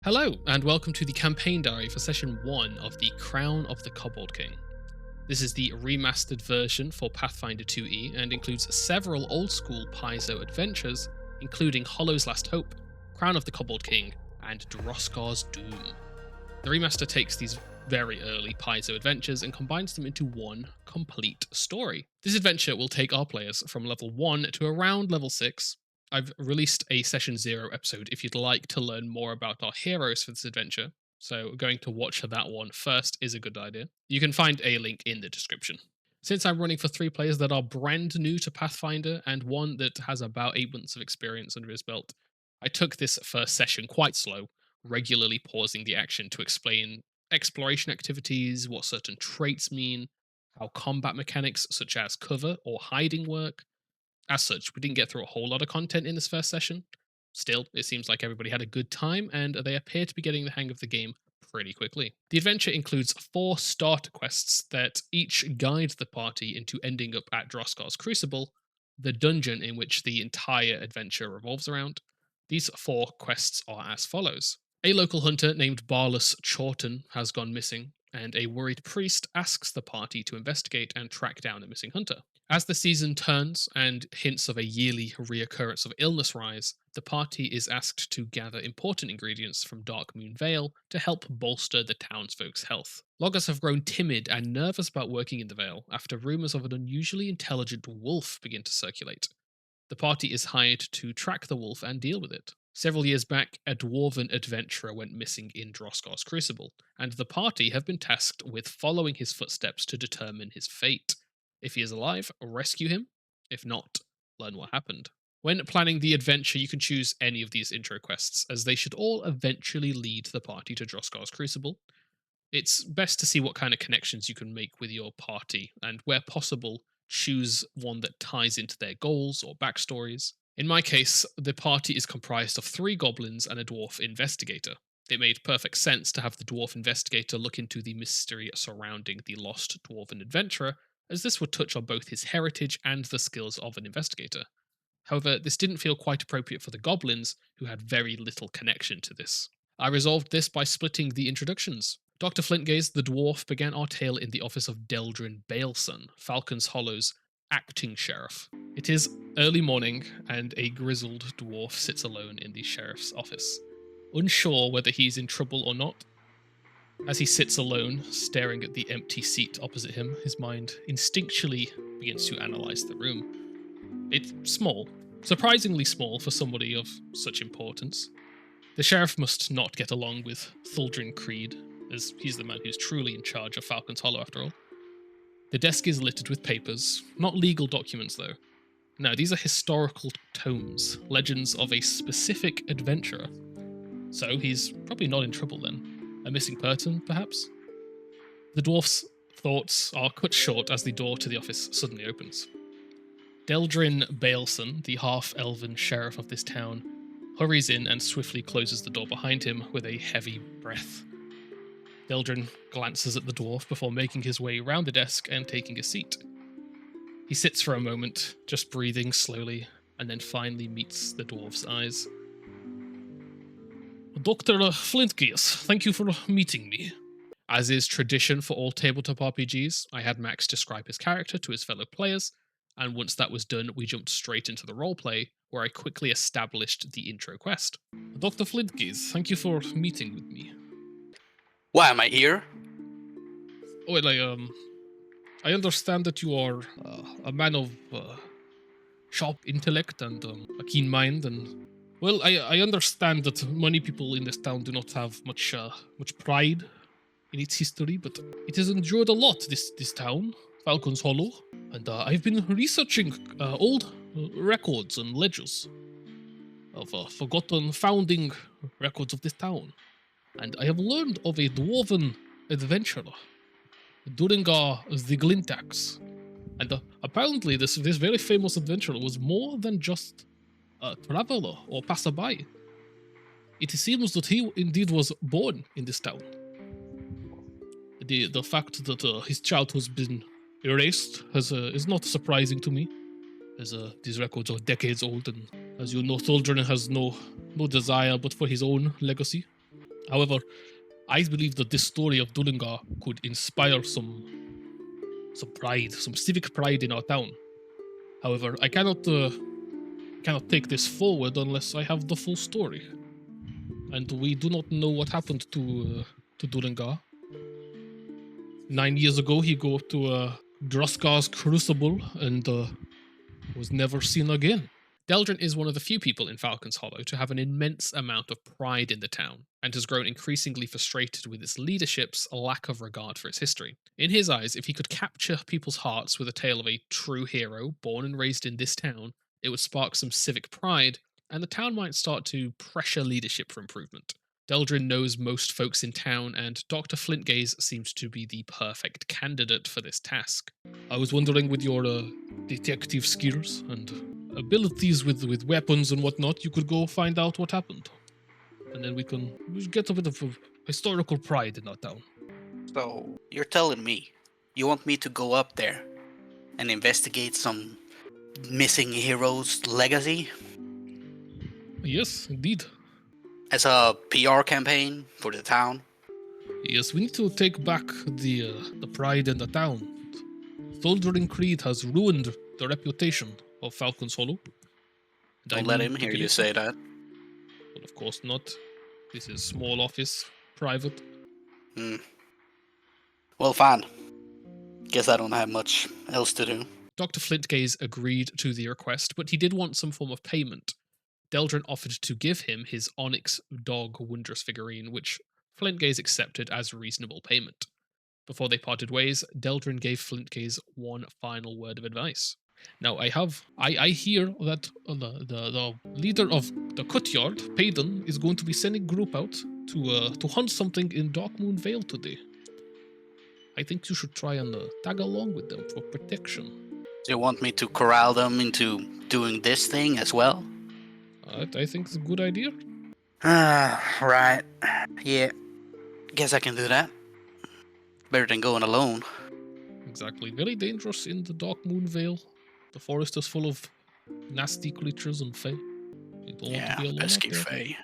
Hello, and welcome to the campaign diary for session 1 of the Crown of the Kobold King. This is the remastered version for Pathfinder 2e and includes several old school Paizo adventures, including Hollow's Last Hope, Crown of the Kobold King, and Droskar's Doom. The remaster takes these very early Paizo adventures and combines them into one complete story. This adventure will take our players from level 1 to around level 6. I've released a Session 0 episode if you'd like to learn more about our heroes for this adventure, so going to watch that one first is a good idea. You can find a link in the description. Since I'm running for 3 players that are brand new to Pathfinder and one that has about 8 months of experience under his belt, I took this first session quite slow, regularly pausing the action to explain exploration activities, what certain traits mean, how combat mechanics such as cover or hiding work. As such, we didn't get through a whole lot of content in this first session. Still, it seems like everybody had a good time, and they appear to be getting the hang of the game pretty quickly. The adventure includes 4 starter quests that each guide the party into ending up at Droskar's Crucible, the dungeon in which the entire adventure revolves around. These 4 quests are as follows. A local hunter named Barlus Chorton has gone missing, and a worried priest asks the party to investigate and track down the missing hunter. As the season turns and hints of a yearly reoccurrence of illness rise, the party is asked to gather important ingredients from Darkmoon Vale to help bolster the townsfolk's health. Loggers have grown timid and nervous about working in the Vale after rumours of an unusually intelligent wolf begin to circulate. The party is hired to track the wolf and deal with it. Several years back, a dwarven adventurer went missing in Droskar's Crucible, and the party have been tasked with following his footsteps to determine his fate. If he is alive, rescue him. If not, learn what happened. When planning the adventure, you can choose any of these intro quests, as they should all eventually lead the party to Droskar's Crucible. It's best to see what kind of connections you can make with your party, and where possible, choose one that ties into their goals or backstories. In my case, the party is comprised of 3 goblins and a dwarf investigator. It made perfect sense to have the dwarf investigator look into the mystery surrounding the lost dwarven adventurer, as this would touch on both his heritage and the skills of an investigator. However, this didn't feel quite appropriate for the goblins, who had very little connection to this. I resolved this by splitting the introductions. Dr. Flintgaze, the dwarf, began our tale in the office of Deldrin Baleson, Falcon's Hollow's acting sheriff. It is early morning, and a grizzled dwarf sits alone in the sheriff's office. Unsure whether he's in trouble or not, as he sits alone, staring at the empty seat opposite him, his mind instinctually begins to analyze the room. It's small, surprisingly small for somebody of such importance. The sheriff must not get along with Thuldrin Creed, as he's the man who's truly in charge of Falcon's Hollow after all. The desk is littered with papers, not legal documents though. No, these are historical tomes, legends of a specific adventurer. So he's probably not in trouble then. A missing person, perhaps? The dwarf's thoughts are cut short as the door to the office suddenly opens. Deldrin Baleson, the half-elven sheriff of this town, hurries in and swiftly closes the door behind him with a heavy breath. Deldrin glances at the dwarf before making his way round the desk and taking a seat. He sits for a moment, just breathing slowly, and then finally meets the dwarf's eyes. Dr. Flintgears, thank you for meeting me. As is tradition for all tabletop RPGs, I had Max describe his character to his fellow players, and once that was done, we jumped straight into the roleplay, where I quickly established the intro quest. Dr. Flintgears, thank you for meeting with me. Why am I here? Well, I understand that you are a man of sharp intellect and a keen mind, and well, I understand that many people in this town do not have much pride in its history, but it has endured a lot. This town, Falcon's Hollow, and I've been researching old records and ledgers of forgotten founding records of this town, and I have learned of a dwarven adventurer during the Glintax. And apparently this very famous adventurer was more than just a traveler or passerby. It seems that he indeed was born in this town. The fact that his childhood has been erased is not surprising to me, as these records are decades old, and as you know, Thuldrin has no desire but for his own legacy. However, I believe that this story of Dullingar could inspire some pride, some civic pride in our town. However, I cannot take this forward unless I have the full story, and we do not know what happened to Dullingar. 9 years ago, he go to Druskar's Crucible and was never seen again. Deldrin is one of the few people in Falcon's Hollow to have an immense amount of pride in the town, and has grown increasingly frustrated with its leadership's lack of regard for its history. In his eyes, if he could capture people's hearts with a tale of a true hero born and raised in this town, it would spark some civic pride, and the town might start to pressure leadership for improvement. Deldrin knows most folks in town, and Dr. Flintgaze seems to be the perfect candidate for this task. I was wondering, with your detective skills and abilities with weapons and whatnot, you could go find out what happened, and then we can get a bit of historical pride in our town. So, you're telling me you want me to go up there and investigate some missing hero's legacy Yes, indeed. as a PR campaign for the town? Yes, we need to take back the pride in the town. Soldiering Creed has ruined the reputation of Falcon's Hollow. And I Don't let mean him to hear get you it say back. that. But of course not. This is small office, private. Hmm. Well, fine. Guess I don't have much else to do. Dr. Flintgaze agreed to the request, but he did want some form of payment. Deldrin offered to give him his Onyx Dog Wondrous figurine, which Flintgaze accepted as reasonable payment. Before they parted ways, Deldrin gave Flintgaze one final word of advice. Now, I hear that the leader of the Cutyard, Payden, is going to be sending a group out to hunt something in Darkmoon Vale today. I think you should try and tag along with them for protection. Do you want me to corral them into doing this thing as well? I think it's a good idea. Right. Yeah. Guess I can do that. Better than going alone. Exactly. Very dangerous in the Darkmoon Vale. The forest is full of nasty creatures and fae. You don't want to be alone out pesky there. Faye.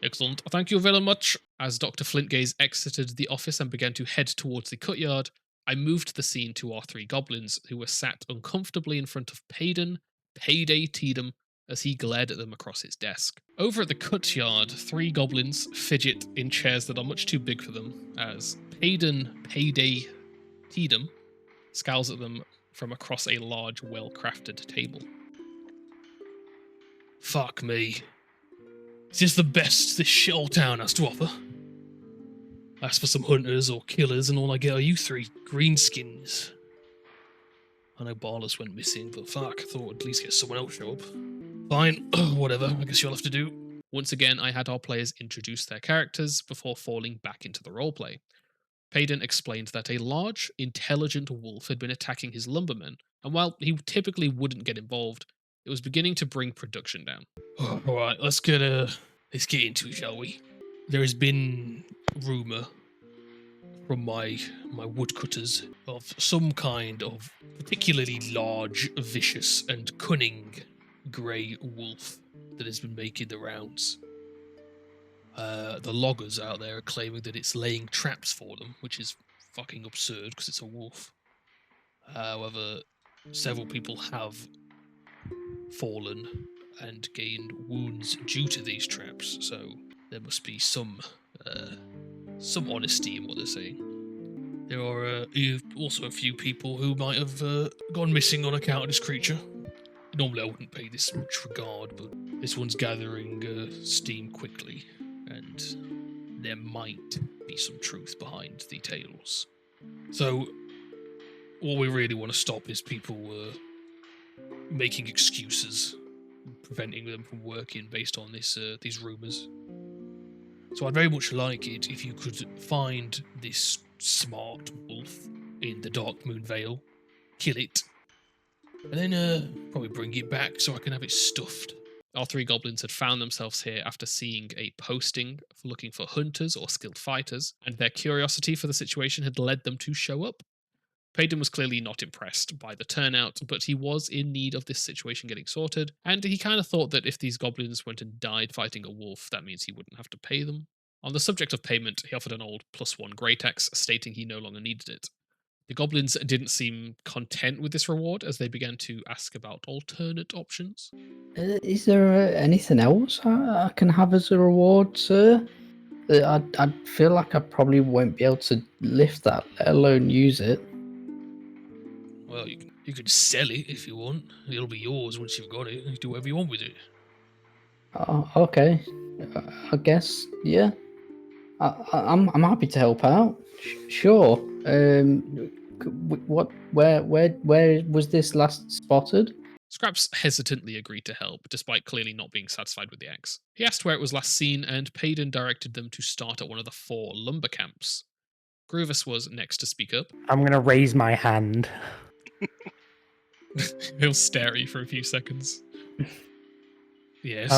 Excellent. Thank you very much. As Dr. Flintgaze exited the office and began to head towards the Cutyard, I moved the scene to our three goblins, who were sat uncomfortably in front of Payden, Payday Teedum, as he glared at them across his desk. Over at the Cutyard, three goblins fidget in chairs that are much too big for them, as Payden, Payday Teedum scowls at them from across a large, well-crafted table. Fuck me. Is this the best this shithole town has to offer? Ask for some hunters or killers, and all I get are you three greenskins. I know Barlas went missing, but fuck, I thought I'd at least get someone else show up. Fine, whatever, I guess you'll have to do. Once again, I had our players introduce their characters before falling back into the roleplay. Payden explained that a large, intelligent wolf had been attacking his lumbermen, and while he typically wouldn't get involved, it was beginning to bring production down. Alright, let's get into it, shall we? There has been rumour from my woodcutters of some kind of particularly large, vicious, and cunning grey wolf that has been making the rounds. The loggers out there are claiming that it's laying traps for them, which is fucking absurd because it's a wolf. However, several people have fallen and gained wounds due to these traps, so there must be some honesty in what they're saying. There are also a few people who might have gone missing on account of this creature. Normally I wouldn't pay this much regard, but this one's gathering steam quickly, and there might be some truth behind the tales. So, what we really want to stop is people making excuses, preventing them from working based on these rumours. So I'd very much like it if you could find this smart wolf in the Darkmoon Vale, kill it, and then probably bring it back so I can have it stuffed. Our three goblins had found themselves here after seeing a posting looking for hunters or skilled fighters, and their curiosity for the situation had led them to show up. Payden was clearly not impressed by the turnout, but he was in need of this situation getting sorted, and he kind of thought that if these goblins went and died fighting a wolf, that means he wouldn't have to pay them. On the subject of payment, he offered an old +1 Great Axe, stating he no longer needed it. The goblins didn't seem content with this reward as they began to ask about alternate options. Is there anything else I can have as a reward, sir? I feel like I probably won't be able to lift that, let alone use it. Well, you could sell it if you want. It'll be yours once you've got it. You do whatever you want with it. Oh, okay. I guess, yeah. I'm happy to help out. Sure. Where was this last spotted? Scraps hesitantly agreed to help, despite clearly not being satisfied with the axe. He asked where it was last seen, and Payden directed them to start at one of the 4 lumber camps. Grievous was next to speak up. I'm going to raise my hand. He'll stare at you for a few seconds. Yes.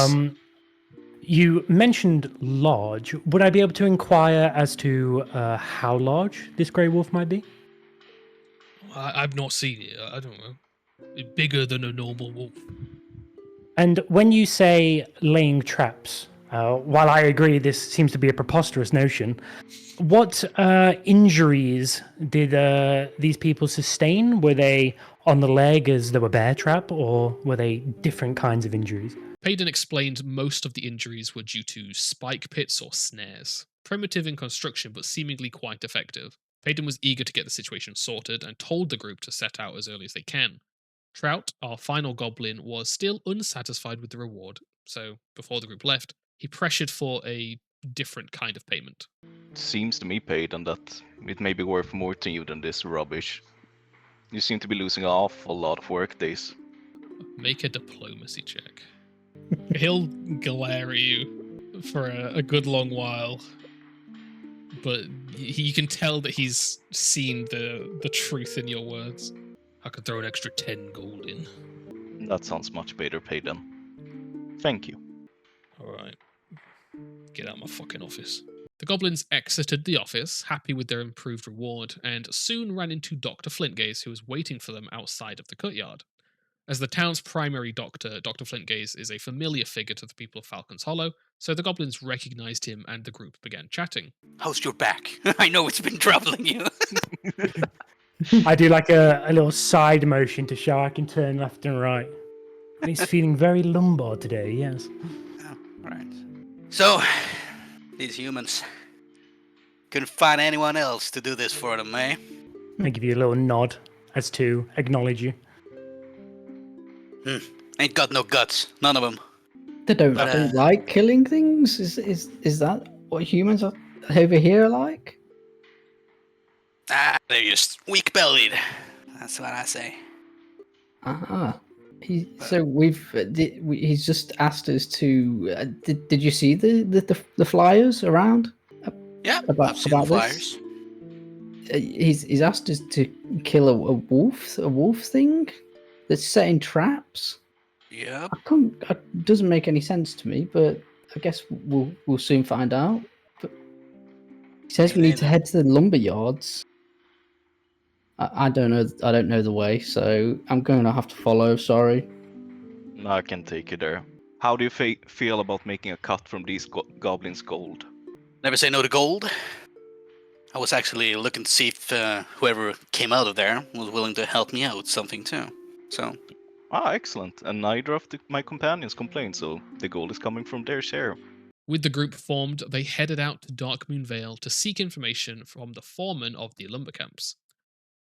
You mentioned large. Would I be able to inquire as to how large this grey wolf might be? I've not seen it. I don't know. Bigger than a normal wolf. And when you say laying traps, while I agree this seems to be a preposterous notion, what injuries did these people sustain? Were they on the leg as they were bear trap, or were they different kinds of injuries? Payden explained most of the injuries were due to spike pits or snares. Primitive in construction, but seemingly quite effective. Payden was eager to get the situation sorted and told the group to set out as early as they can. Trout, our final goblin, was still unsatisfied with the reward, so before the group left, he pressured for a different kind of payment. Seems to me, Peyton, that it may be worth more to you than this rubbish. You seem to be losing an awful lot of work days. Make a diplomacy check. He'll glare at you for a good long while, but you can tell that he's seen the truth in your words. I could throw an extra 10 gold in. That sounds much better, Peyton. Thank you. Alright. Get out of my fucking office. The goblins exited the office, happy with their improved reward, and soon ran into Dr. Flintgaze, who was waiting for them outside of the cutyard. As the town's primary doctor, Dr. Flintgaze is a familiar figure to the people of Falcon's Hollow, so the goblins recognized him and the group began chatting. How's your back? I know it's been troubling you. I do like a little side motion to show I can turn left and right. And he's feeling very lumbar today, yes. Oh, right. So, these humans couldn't find anyone else to do this for them, eh? I give you a little nod as to acknowledge you. Ain't got no guts, none of them. They don't But, like killing things. Is that what humans are over here are like? They're just weak-bellied. That's what I say. He's just asked us to. Did you see the flyers around? Yeah, About- I've seen the about this? flyers. He's asked us to kill a wolf thing that's setting traps. Yep. It doesn't make any sense to me, but I guess we'll soon find out. But he says we need to head to the lumber yards. I don't know. I don't know the way, so I'm going to have to follow. Sorry. I can take you there. How do you feel about making a cut from these goblins' gold? Never say no to gold. I was actually looking to see if whoever came out of there was willing to help me out with something too. So, Excellent. And neither of my companions complained, so the gold is coming from their share. With the group formed, they headed out to Darkmoon Vale to seek information from the foreman of the lumber camps.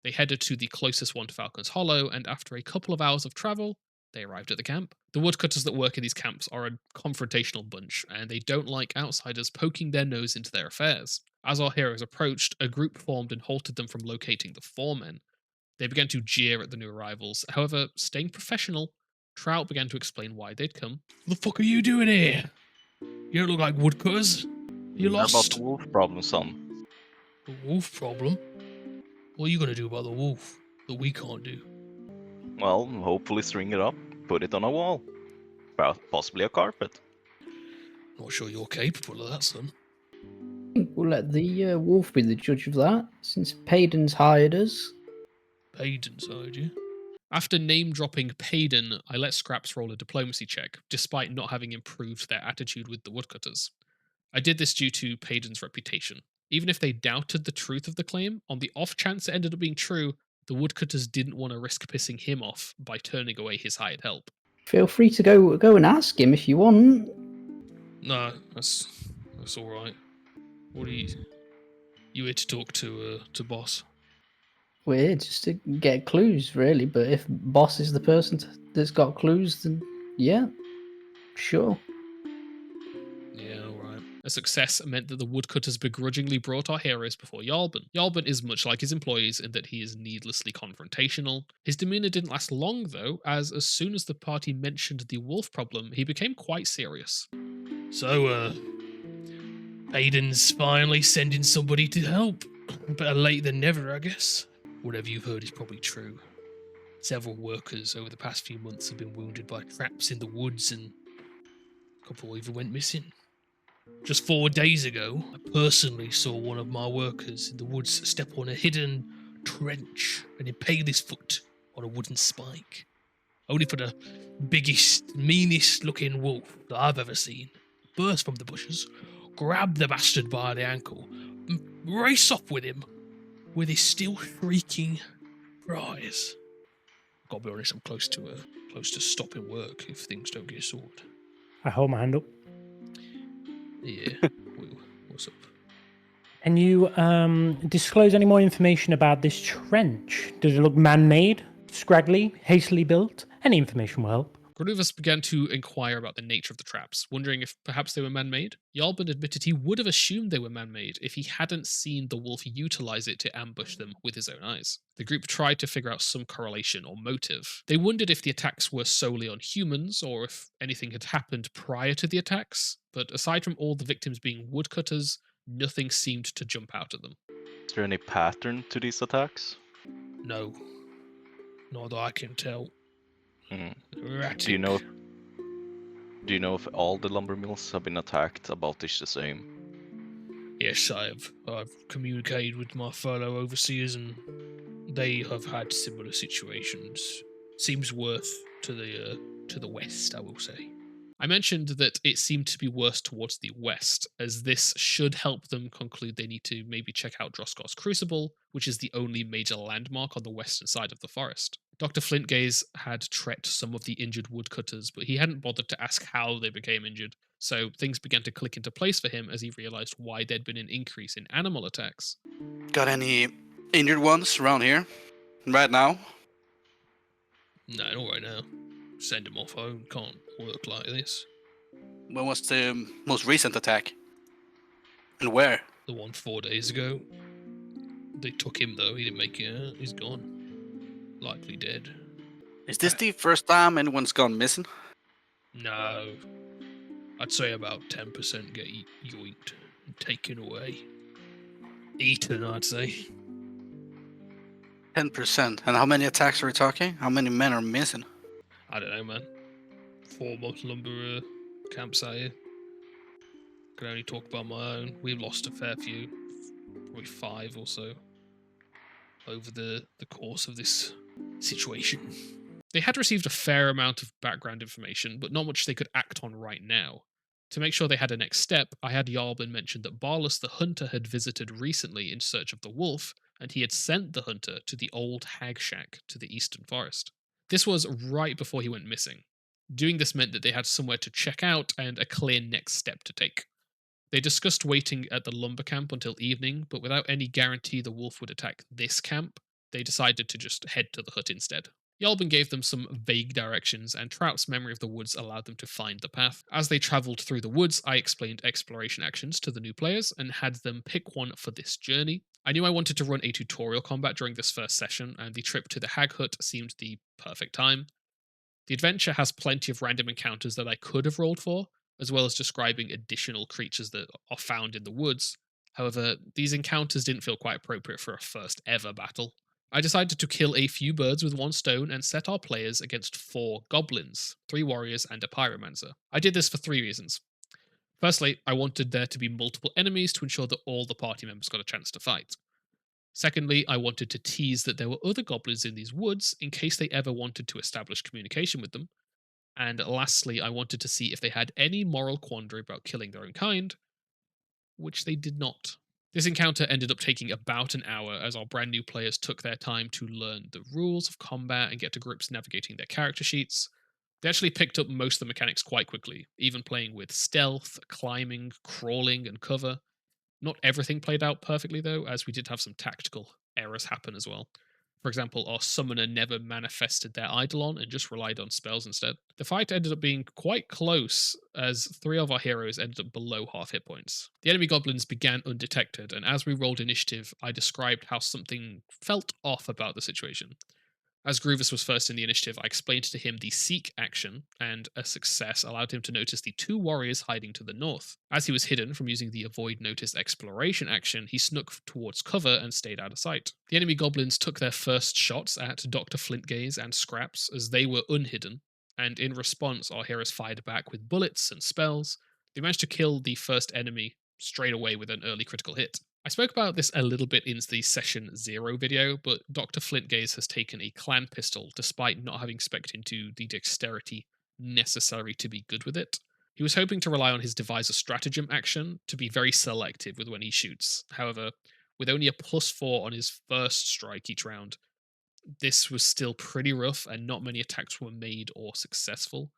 They headed to the closest one to Falcon's Hollow, and after a couple of hours of travel, they arrived at the camp. The woodcutters that work in these camps are a confrontational bunch, and they don't like outsiders poking their nose into their affairs. As our heroes approached, a group formed and halted them from locating the foremen. They began to jeer at the new arrivals. However, staying professional, Trout began to explain why they'd come. What the fuck are you doing here? You don't look like woodcutters. You How about lost. the wolf problem, son? The wolf problem? What are you going to do about the wolf that we can't do? Well, hopefully string it up, put it on a wall. Possibly a carpet. Not sure you're capable of that, son. I think we'll let the wolf be the judge of that, since Payden's hired us. Payden side you. After name-dropping Payden, I let Scraps roll a diplomacy check, despite not having improved their attitude with the woodcutters. I did this due to Payden's reputation. Even if they doubted the truth of the claim, on the off chance it ended up being true, the woodcutters didn't want to risk pissing him off by turning away his hired help. Feel free to go and ask him if you want. No, that's all right. What are you here to talk to boss? We're here just to get clues, really. But if boss is the person that's got clues, then yeah, sure. Yeah, all right. A success meant that the woodcutters begrudgingly brought our heroes before Yarlbin. Yarlbin is much like his employees in that he is needlessly confrontational. His demeanor didn't last long, though, as soon as the party mentioned the wolf problem, he became quite serious. So, Aiden's finally sending somebody to help. Better late than never, I guess. Whatever you've heard is probably true. Several workers over the past few months have been wounded by traps in the woods, and a couple even went missing. Just 4 days ago, I personally saw one of my workers in the woods step on a hidden trench and impale his foot on a wooden spike. Only for the biggest, meanest looking wolf that I've ever seen burst from the bushes, grab the bastard by the ankle, and race off with him with his still shrieking cries. Gotta be honest, I'm close to stopping work if things don't get sorted. I hold my hand up. Yeah, what's up? Can you disclose any more information about this trench? Does it look man-made, scraggly, hastily built? Any information will help. Groduvus began to inquire about the nature of the traps, wondering if perhaps they were man-made. Yarlbin admitted he would have assumed they were man-made if he hadn't seen the wolf utilize it to ambush them with his own eyes. The group tried to figure out some correlation or motive. They wondered if the attacks were solely on humans, or if anything had happened prior to the attacks, but aside from all the victims being woodcutters, nothing seemed to jump out at them. Is there any pattern to these attacks? No. Not that I can tell. Erratic. Do you know if all the lumber mills have been attacked about the same? Yes, I have. I've communicated with my fellow overseers, and they have had similar situations. Seems worse to the west, I will say. I mentioned that it seemed to be worse towards the west, as this should help them conclude they need to maybe check out Droskar's Crucible, which is the only major landmark on the western side of the forest. Dr. Flintgaze had trekked some of the injured woodcutters, but he hadn't bothered to ask how they became injured, so things began to click into place for him as he realized why there'd been an increase in animal attacks. Got any injured ones around here? Right now? No, not right now. Send him off home. Can't work like this. When was the most recent attack? And where? The one 4 days ago. They took him though. He didn't make it out. He's gone. Likely dead. Is this the first time anyone's gone missing? No. I'd say about 10% get yoinked and taken away. Eaten, I'd say. 10%. And how many attacks are we talking? How many men are missing? I don't know, man. 4 lumber camps out here. Can only talk about my own. We've lost a fair few. Probably 5 or so. Over the course of this situation. They had received a fair amount of background information, but not much they could act on right now. To make sure they had a next step, I had Yarlbin mention that Barlas the Hunter had visited recently in search of the wolf, and he had sent the hunter to the old hag shack to the eastern forest. This was right before he went missing. Doing this meant that they had somewhere to check out and a clear next step to take. They discussed waiting at the lumber camp until evening, but without any guarantee the wolf would attack this camp, they decided to just head to the hut instead. Yarlbin gave them some vague directions, and Trout's memory of the woods allowed them to find the path. As they travelled through the woods, I explained exploration actions to the new players and had them pick one for this journey. I knew I wanted to run a tutorial combat during this first session, and the trip to the hag hut seemed the perfect time. The adventure has plenty of random encounters that I could have rolled for, as well as describing additional creatures that are found in the woods. However, these encounters didn't feel quite appropriate for a first ever battle. I decided to kill a few birds with one stone and set our players against 4 goblins, 3 warriors, and a pyromancer. I did this for 3 reasons. Firstly, I wanted there to be multiple enemies to ensure that all the party members got a chance to fight. Secondly, I wanted to tease that there were other goblins in these woods in case they ever wanted to establish communication with them. And lastly, I wanted to see if they had any moral quandary about killing their own kind, which they did not. This encounter ended up taking about an hour as our brand new players took their time to learn the rules of combat and get to grips navigating their character sheets. They actually picked up most of the mechanics quite quickly, even playing with stealth, climbing, crawling, and cover. Not everything played out perfectly though, as we did have some tactical errors happen as well. For example, our summoner never manifested their Eidolon and just relied on spells instead. The fight ended up being quite close, as 3 of our heroes ended up below half hit points. The enemy goblins began undetected, and as we rolled initiative, I described how something felt off about the situation. As Grievous was first in the initiative, I explained to him the Seek action, and a success allowed him to notice the 2 warriors hiding to the north. As he was hidden from using the Avoid Notice Exploration action, he snuck towards cover and stayed out of sight. The enemy goblins took their first shots at Dr. Flintgaze and Scraps as they were unhidden, and in response, our heroes fired back with bullets and spells. They managed to kill the first enemy straight away with an early critical hit. I spoke about this a little bit in the Session 0 video, but Dr. Flintgaze has taken a clan pistol despite not having spec'd into the dexterity necessary to be good with it. He was hoping to rely on his Devise a Stratagem action to be very selective with when he shoots. However, with only a +4 on his first strike each round, this was still pretty rough and not many attacks were made or successful.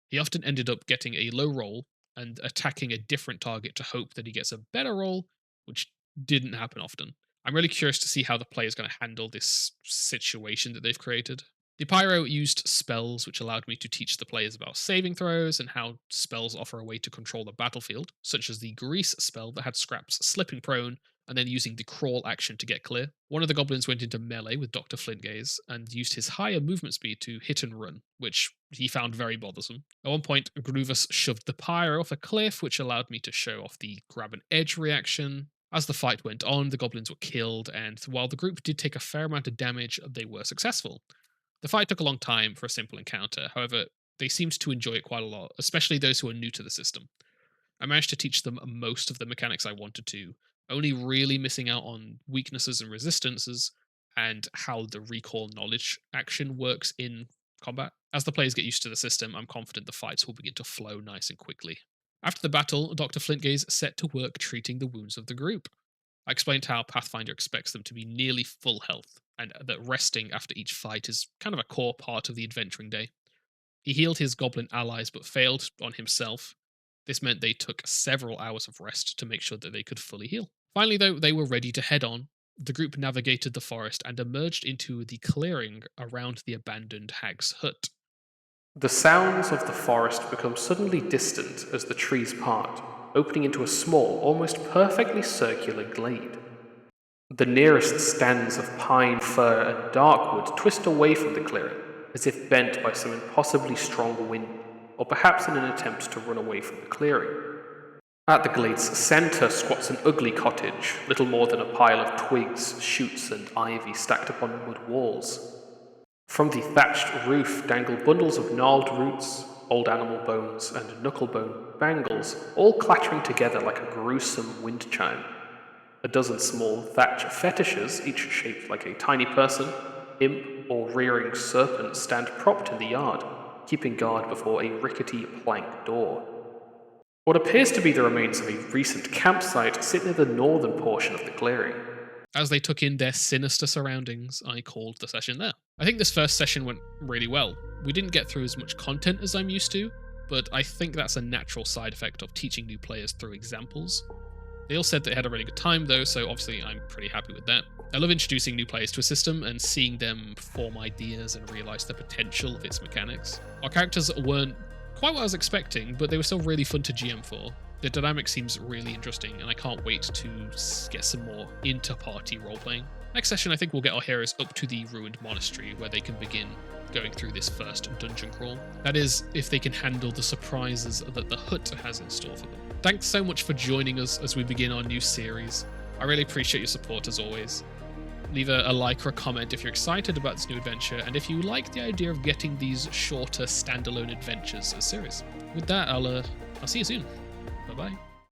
He often ended up getting a low roll and attacking a different target to hope that he gets a better roll, which didn't happen often. I'm really curious to see how the player is going to handle this situation that they've created. The Pyro used spells which allowed me to teach the players about saving throws and how spells offer a way to control the battlefield, such as the Grease spell that had Scraps slipping prone and then using the Crawl action to get clear. One of the goblins went into melee with Dr. Flintgaze and used his higher movement speed to hit and run, which he found very bothersome. At one point, Grievous shoved the Pyro off a cliff, which allowed me to show off the grab and edge reaction. As the fight went on, the goblins were killed, and while the group did take a fair amount of damage, they were successful. The fight took a long time for a simple encounter, however, they seemed to enjoy it quite a lot, especially those who are new to the system. I managed to teach them most of the mechanics I wanted to, only really missing out on weaknesses and resistances, and how the recall knowledge action works in combat. As the players get used to the system, I'm confident the fights will begin to flow nice and quickly. After the battle, Dr. Flintgaze set to work treating the wounds of the group. I explained how Pathfinder expects them to be nearly full health, and that resting after each fight is kind of a core part of the adventuring day. He healed his goblin allies but failed on himself. This meant they took several hours of rest to make sure that they could fully heal. Finally, though, they were ready to head on. The group navigated the forest and emerged into the clearing around the abandoned hag's hut. The sounds of the forest become suddenly distant as the trees part, opening into a small, almost perfectly circular glade. The nearest stands of pine, fir, and darkwood twist away from the clearing, as if bent by some impossibly strong wind, or perhaps in an attempt to run away from the clearing. At the glade's centre squats an ugly cottage, little more than a pile of twigs, shoots, and ivy stacked upon wood walls. From the thatched roof dangle bundles of gnarled roots, old animal bones, and knucklebone bangles, all clattering together like a gruesome wind chime. A dozen small thatch fetishes, each shaped like a tiny person, imp, or rearing serpent, stand propped in the yard, keeping guard before a rickety plank door. What appears to be the remains of a recent campsite sit near the northern portion of the clearing. As they took in their sinister surroundings, I called the session there. I think this first session went really well. We didn't get through as much content as I'm used to, but I think that's a natural side effect of teaching new players through examples. They all said they had a really good time though, so obviously I'm pretty happy with that. I love introducing new players to a system and seeing them form ideas and realise the potential of its mechanics. Our characters weren't quite what I was expecting, but they were still really fun to GM for. The dynamic seems really interesting, and I can't wait to get some more inter-party role-playing. Next session, I think we'll get our heroes up to the ruined monastery, where they can begin going through this first dungeon crawl. That is, if they can handle the surprises that the hut has in store for them. Thanks so much for joining us as we begin our new series. I really appreciate your support as always. Leave a like or a comment if you're excited about this new adventure, and if you like the idea of getting these shorter standalone adventures as series. With that, I'll see you soon. Bye-bye.